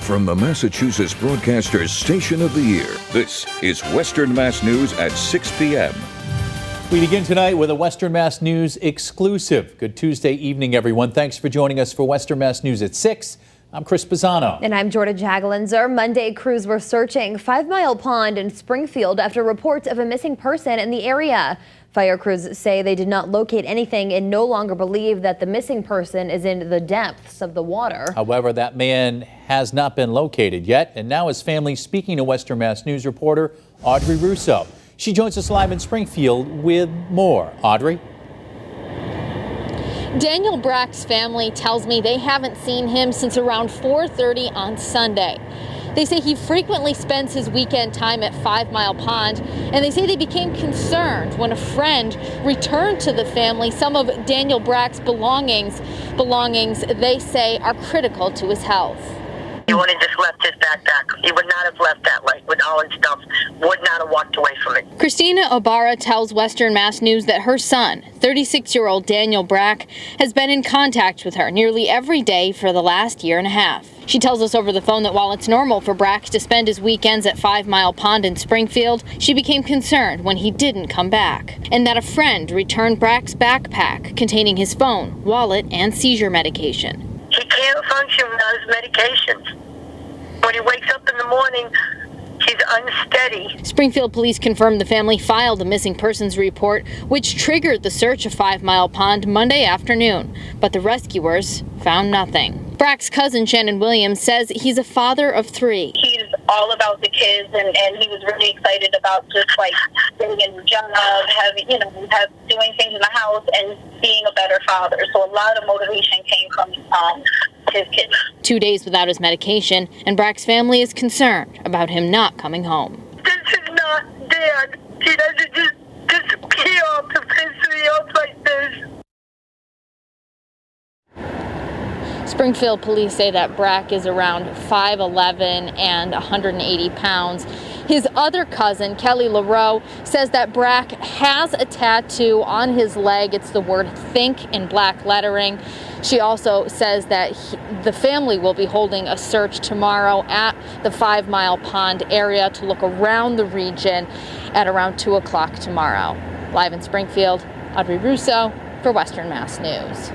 From the Massachusetts Broadcasters Station of the Year, this is Western Mass News at 6 p.m. We begin tonight with a Western Mass News exclusive. Good Tuesday evening, everyone. Thanks for joining us for Western Mass News at 6. I'm Chris Pisano. And I'm Jordyn Jagalinzer. Monday, crews were searching 5 Mile Pond in Springfield after reports of a missing person in the area. Fire crews say they did not locate anything and no longer believe that the missing person is in the depths of the water. However, that man has not been located yet, and now his family speaking to Western Mass News reporter Audrey Russo. She joins us live in Springfield with more. Audrey? Daniel Brack's family tells me they haven't seen him since around 4:30 on Sunday. They say he frequently spends his weekend time at 5 Mile Pond, and they say they became concerned when a friend returned to the family some of Daniel Brack's belongings they say are critical to his health. He would have just left his backpack. He would not have left that light with all his stuff. Would not have walked away from it. Christina Ibarra tells Western Mass News that her son, 36-year-old Daniel Brack, has been in contact with her nearly every day for the last year and a half. She tells us over the phone that while it's normal for Brack to spend his weekends at 5 Mile Pond in Springfield, she became concerned when he didn't come back, and that a friend returned Brack's backpack containing his phone, wallet, and seizure medication. He can't function without his medications. When he wakes up in the morning, he's unsteady. Springfield police confirmed the family filed a missing persons report, which triggered the search of 5 Mile Pond Monday afternoon, but the rescuers found nothing. Brack's cousin Shannon Williams says he's a father of 3. He's all about the kids, and he was really excited about just like getting a new job, doing things in the house, and being a better father. So a lot of motivation came from his kids. 2 days without his medication, and Brack's family is concerned about him not coming home. This is not Dad. He doesn't just disappear off the face of the earth like this. Springfield police say that Brack is around 5'11" and 180 pounds. His other cousin, Kelly LaRoe, says that Brack has a tattoo on his leg. It's the word think in black lettering. She also says that the family will be holding a search tomorrow at the 5 Mile Pond area to look around the region at around 2 o'clock tomorrow. Live in Springfield, Audrey Russo for Western Mass News.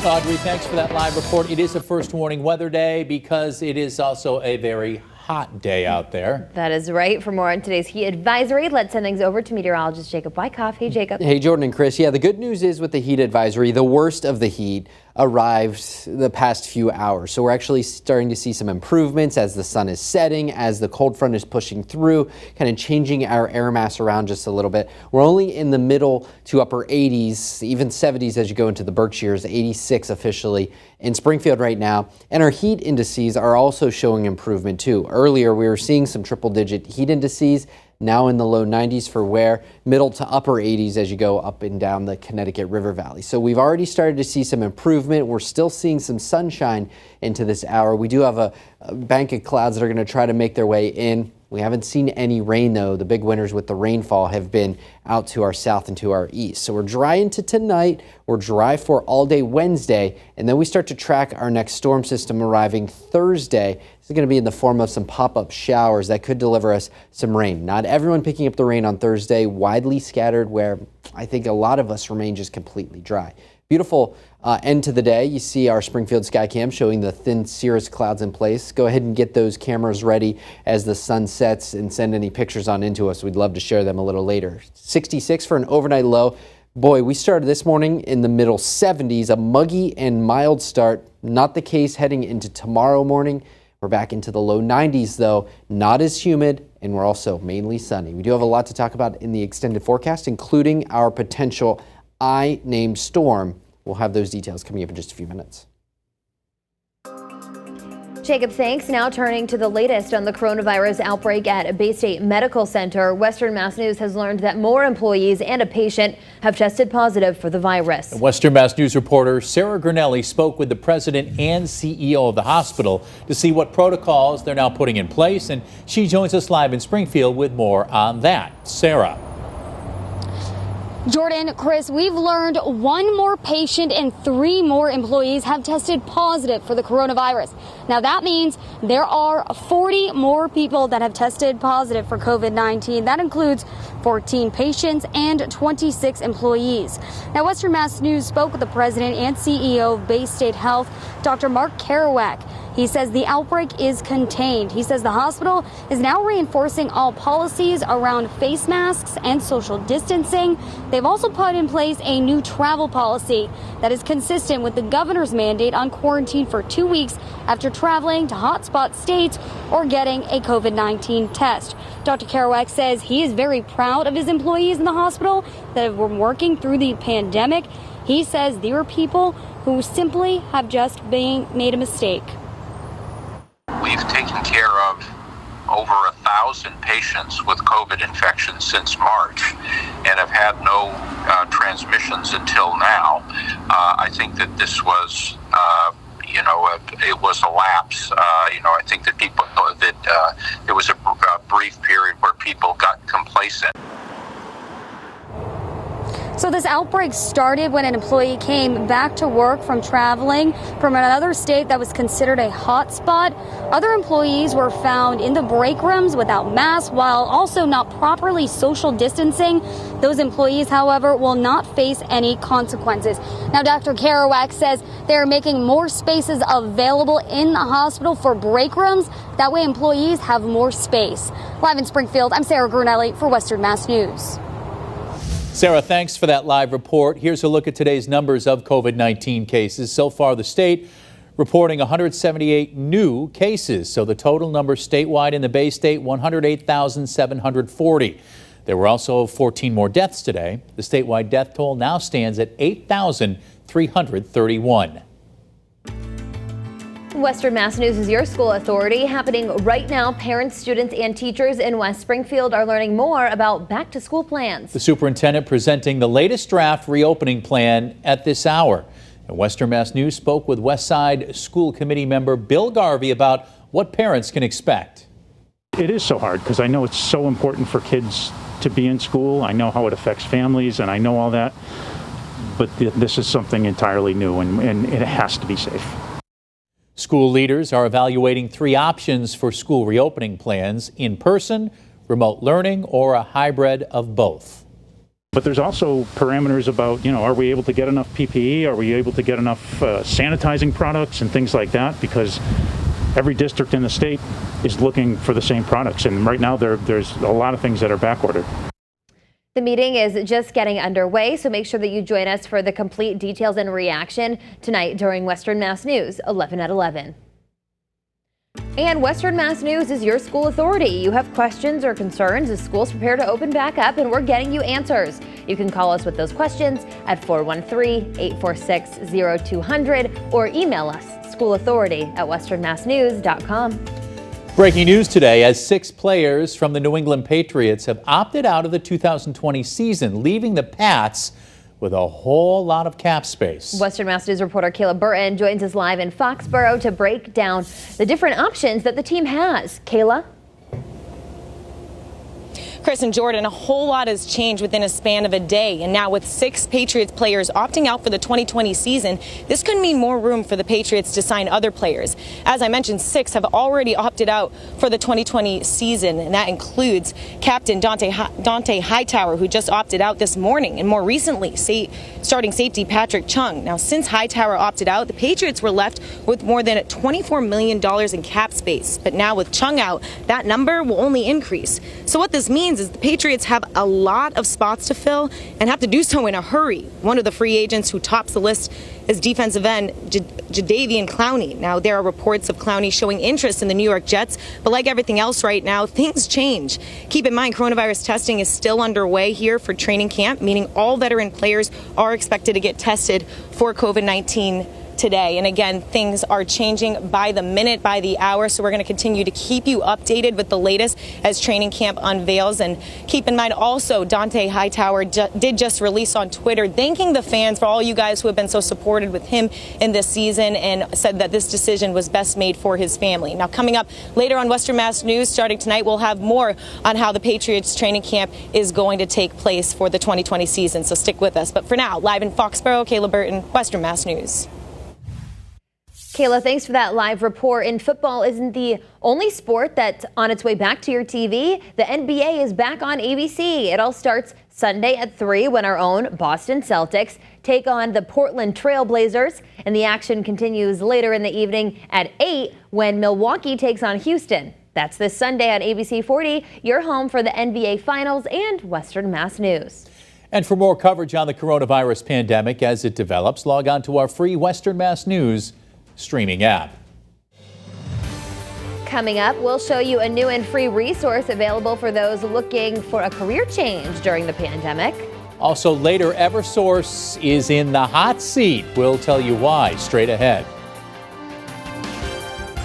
Audrey, thanks for that live report. It is a first warning weather day because it is also a very hot day out there. That is right. For more on today's heat advisory, let's send things over to meteorologist Jacob Wyckoff. Hey, Jacob. Hey, Jordyn and Chris. Yeah, the good news is with the heat advisory, the worst of the heat arrived the past few hours. So we're actually starting to see some improvements as the sun is setting, as the cold front is pushing through, kind of changing our air mass around just a little bit. We're only in the middle to upper 80s, even 70s as you go into the Berkshires, 86 officially in Springfield right now. And our heat indices are also showing improvement too. Earlier, we were seeing some triple-digit heat indices, now in the low 90s for Ware, middle to upper 80s as you go up and down the Connecticut River Valley. So we've already started to see some improvement. We're still seeing some sunshine into this hour. We do have a bank of clouds that are going to try to make their way in. We haven't seen any rain, though. The big winners with the rainfall have been out to our south and to our east. So we're dry into tonight. We're dry for all day Wednesday. And then we start to track our next storm system arriving Thursday. This is going to be in the form of some pop-up showers that could deliver us some rain. Not everyone picking up the rain on Thursday, widely scattered, where I think a lot of us remain just completely dry. Beautiful end to the day. You see our Springfield Skycam showing the thin cirrus clouds in place. Go ahead and get those cameras ready as the sun sets and send any pictures on into us. We'd love to share them a little later. 66 for an overnight low. Boy, we started this morning in the middle 70s, a muggy and mild start. Not the case heading into tomorrow morning. We're back into the low 90s, though, not as humid, and we're also mainly sunny. We do have a lot to talk about in the extended forecast, including our potential I-named storm. We'll have those details coming up in just a few minutes. Jacob, thanks. Now turning to the latest on the coronavirus outbreak at Bay State Medical Center. Western Mass News has learned that more employees and a patient have tested positive for the virus. Western Mass News reporter Sarah Granelli spoke with the president and CEO of the hospital to see what protocols they're now putting in place, and she joins us live in Springfield with more on that. Sarah. Jordyn, Chris, we've learned one more patient and 3 more employees have tested positive for the coronavirus. Now that means there are 40 more people that have tested positive for COVID-19. That includes 14 patients and 26 employees. Now, Western Mass News spoke with the president and CEO of Bay State Health, Dr. Mark Kerouac. He says the outbreak is contained. He says the hospital is now reinforcing all policies around face masks and social distancing. They've also put in place a new travel policy that is consistent with the governor's mandate on quarantine for 2 weeks after traveling to hotspot states or getting a COVID-19 test. Dr. Kerouac says he is very proud of his employees in the hospital that have been working through the pandemic. He says there are people who simply have just made a mistake. We've taken care of over 1,000 patients with COVID infections since March and have had no transmissions until now. I think that this was, it was a lapse. I think that people that there was a brief period where people got complacent. So this outbreak started when an employee came back to work from traveling from another state that was considered a hot spot. Other employees were found in the break rooms without masks while also not properly social distancing. Those employees, however, will not face any consequences. Now, Dr. Kerouac says they're making more spaces available in the hospital for break rooms. That way employees have more space. Live in Springfield, I'm Sarah Grunelli for Western Mass News. Sarah, thanks for that live report. Here's a look at today's numbers of COVID-19 cases. So far, the state reporting 178 new cases. So the total number statewide in the Bay State, 108,740. There were also 14 more deaths today. The statewide death toll now stands at 8,331. Western Mass News is your school authority. Happening right now, parents, students, and teachers in West Springfield are learning more about back-to-school plans. The superintendent presenting the latest draft reopening plan at this hour. And Western Mass News spoke with Westside School Committee member Bill Garvey about what parents can expect. It is so hard because I know it's so important for kids to be in school. I know how it affects families, and I know all that. But this is something entirely new, and it has to be safe. School leaders are evaluating 3 options for school reopening plans: in person, remote learning, or a hybrid of both. But there's also parameters about, are we able to get enough PPE? Are we able to get enough sanitizing products and things like that? Because every district in the state is looking for the same products. And right now there's a lot of things that are back ordered. The meeting is just getting underway, so make sure that you join us for the complete details and reaction tonight during Western Mass News, 11 at 11. And Western Mass News is your school authority. You have questions or concerns as schools prepare to open back up, and we're getting you answers. You can call us with those questions at 413-846-0200 or email us, schoolauthority@westernmassnews.com. Breaking news today, as 6 players from the New England Patriots have opted out of the 2020 season, leaving the Pats with a whole lot of cap space. Western Mass News reporter Kayla Burton joins us live in Foxborough to break down the different options that the team has. Kayla? Chris and Jordyn, a whole lot has changed within a span of a day, and now with 6 Patriots players opting out for the 2020 season, this could mean more room for the Patriots to sign other players. As I mentioned, 6 have already opted out for the 2020 season, and that includes captain Dante Hightower, who just opted out this morning, and more recently, starting safety Patrick Chung. Now, since Hightower opted out, the Patriots were left with more than $24 million in cap space, but now with Chung out, that number will only increase. So what this means is the Patriots have a lot of spots to fill and have to do so in a hurry. One of the free agents who tops the list is defensive end Jadeveon Clowney. Now, there are reports of Clowney showing interest in the New York Jets, but like everything else right now, things change. Keep in mind, coronavirus testing is still underway here for training camp, meaning all veteran players are expected to get tested for COVID-19 today. And again, things are changing by the minute, by the hour. So we're going to continue to keep you updated with the latest as training camp unveils. And keep in mind also, Dante Hightower did just release on Twitter thanking the fans for all you guys who have been so supported with him in this season, and said that this decision was best made for his family. Now, coming up later on Western Mass News, starting tonight, we'll have more on how the Patriots training camp is going to take place for the 2020 season. So stick with us. But for now, live in Foxborough, Kayla Burton, Western Mass News. Kayla, thanks for that live report. And football isn't the only sport that's on its way back to your TV. The NBA is back on ABC. It all starts Sunday at 3 when our own Boston Celtics take on the Portland Trail Blazers. And the action continues later in the evening at 8 when Milwaukee takes on Houston. That's this Sunday on ABC 40, your home for the NBA Finals and Western Mass News. And for more coverage on the coronavirus pandemic as it develops, log on to our free Western Mass News streaming app. Coming up, we'll show you a new and free resource available for those looking for a career change during the pandemic. Also later, Eversource is in the hot seat. We'll tell you why straight ahead.